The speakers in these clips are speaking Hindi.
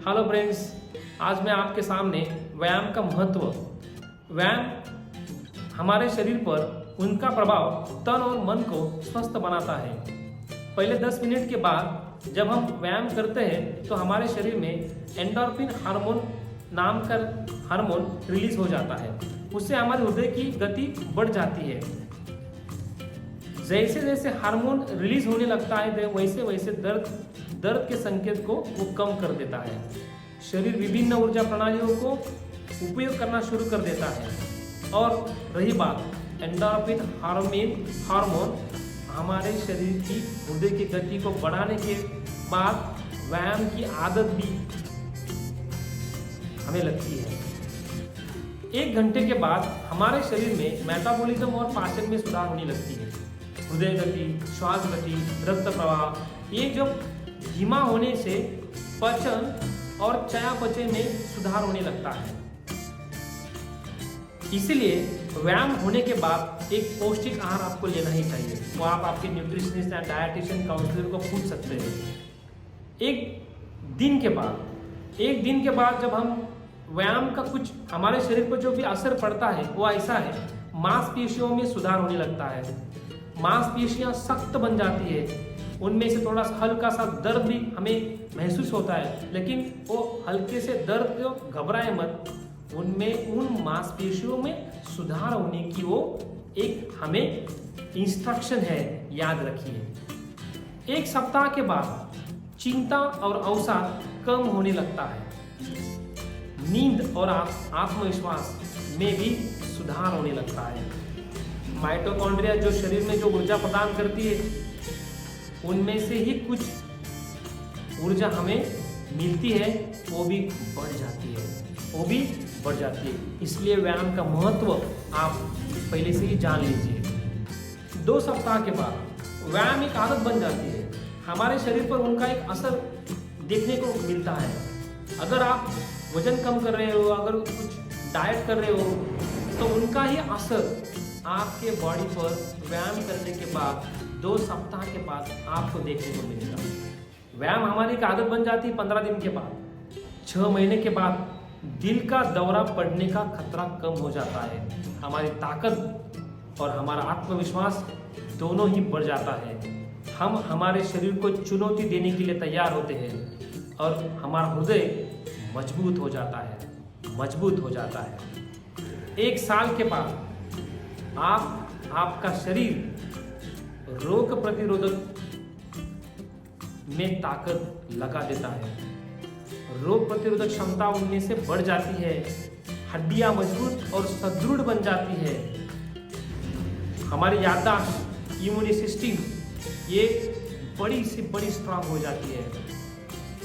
हेलो फ्रेंड्स, आज मैं आपके सामने व्यायाम का महत्व, व्यायाम हमारे शरीर पर उनका प्रभाव तन और मन को स्वस्थ बनाता है। पहले 10 मिनट के बाद जब हम व्यायाम करते हैं तो हमारे शरीर में एंडोर्फिन हार्मोन नाम का हार्मोन रिलीज हो जाता है। उससे हमारे हृदय की गति बढ़ जाती है। जैसे जैसे हार्मोन रिलीज होने लगता है वैसे वैसे दर्द के संकेत को वो कम कर देता है। शरीर विभिन्न ऊर्जा प्रणालियों को उपयोग करना शुरू कर देता है। और रही बात एंडोर्फिन हार्मोन हमारे शरीर की हृदय की गति को बढ़ाने के बाद व्यायाम की आदत भी हमें लगती है। 1 घंटे के बाद हमारे शरीर में मेटाबॉलिज्म और पाचन में सुधार होने लगती है। हृदय गति, श्वास गति, रक्त प्रवाह ये जब धीमा होने से पाचन और चयापचय में सुधार होने लगता है। इसलिए व्यायाम होने के बाद एक पौष्टिक आहार आपको लेना ही चाहिए। वो आप आपके न्यूट्रिशनिस्ट या डायटिशियन काउंसलर को पूछ सकते हैं। एक दिन के बाद जब हम व्यायाम का कुछ हमारे शरीर पर जो भी असर पड़ता है वो ऐसा है, मांसपेशियों में सुधार होने लगता है। मांसपेशियां सख्त बन जाती है। उनमें से थोड़ा सा हल्का सा दर्द भी हमें महसूस होता है, लेकिन वो हल्के से दर्द जो घबराए मत, उन मांसपेशियों में सुधार होने की वो एक हमें इंस्ट्रक्शन है, याद रखिए। 1 सप्ताह के बाद चिंता और अवसाद कम होने लगता है। नींद और आत्मविश्वास में भी सुधार होने लगता है। माइटोकॉन्ड्रिया जो शरीर में जो ऊर्जा प्रदान करती है उनमें से ही कुछ ऊर्जा हमें मिलती है, वो भी बढ़ जाती है। इसलिए व्यायाम का महत्व आप पहले से ही जान लीजिए। 2 सप्ताह के बाद व्यायाम एक आदत बन जाती है। हमारे शरीर पर उनका एक असर देखने को मिलता है। अगर आप वजन कम कर रहे हो, अगर कुछ डाइट कर रहे हो, तो उनका ही असर आपके बॉडी पर व्यायाम करने के बाद 2 सप्ताह के बाद आपको देखने को मिलेगा। व्यायाम हमारी एक आदत बन जाती है 15 दिन के बाद। 6 महीने के बाद दिल का दौरा पड़ने का खतरा कम हो जाता है। हमारी ताकत और हमारा आत्मविश्वास दोनों ही बढ़ जाता है। हम हमारे शरीर को चुनौती देने के लिए तैयार होते हैं और हमारा हृदय मजबूत हो जाता है। 1 साल के बाद आपका शरीर रोग प्रतिरोधक में ताकत लगा देता है। रोग प्रतिरोधक क्षमता उनमें से बढ़ जाती है। हड्डियां मजबूत और सुदृढ़ बन जाती है। हमारी याददाश्त, इम्यून सिस्टम ये बड़ी से बड़ी स्ट्रांग हो जाती है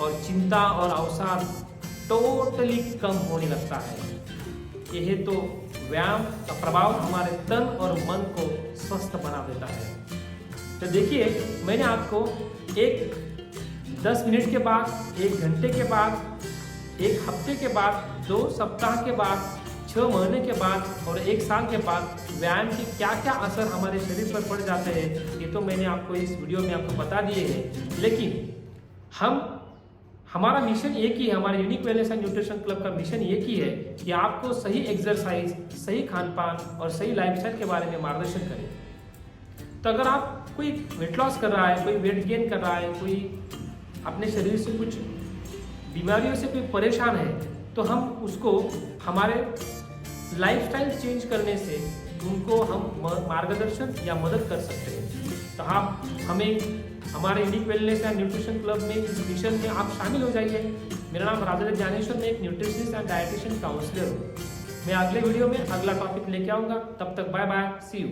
और चिंता और अवसाद टोटली कम होने लगता है। यह तो व्यायाम का प्रभाव हमारे तन और मन को स्वस्थ बना देता है। तो देखिए, मैंने आपको 10 मिनट के बाद, 1 घंटे के बाद, 1 हफ्ते के बाद, 2 सप्ताह के बाद, 6 महीने के बाद और 1 साल के बाद व्यायाम के क्या क्या असर हमारे शरीर पर पड़ जाते हैं, ये तो मैंने आपको इस वीडियो में आपको बता दिए हैं। लेकिन हमारा मिशन एक ही है, हमारे unique wellness and nutrition club का मिशन एक ही है कि आपको सही एक्सरसाइज, सही खान पान और सही लाइफस्टाइल के बारे में मार्गदर्शन करें। तो अगर आप कोई वेट लॉस कर रहा है, कोई वेट गेन कर रहा है, कोई अपने शरीर से कुछ बीमारियों से कोई परेशान है, तो हम उसको हमारे लाइफस्टाइल चेंज करने से उनको हम मार्गदर्शन या मदद कर सकते हैं। तो आप हमें हमारे unique wellness and nutrition club में इस मिशन में आप शामिल हो जाइए। मेरा नाम राजेंद्र ज्ञानेश्वर, मैं एक न्यूट्रिशनिस्ट एंड डायटिशियन काउंसलर हूँ। मैं अगले वीडियो में अगला टॉपिक लेके आऊँगा। तब तक बाय बाय, सी यू।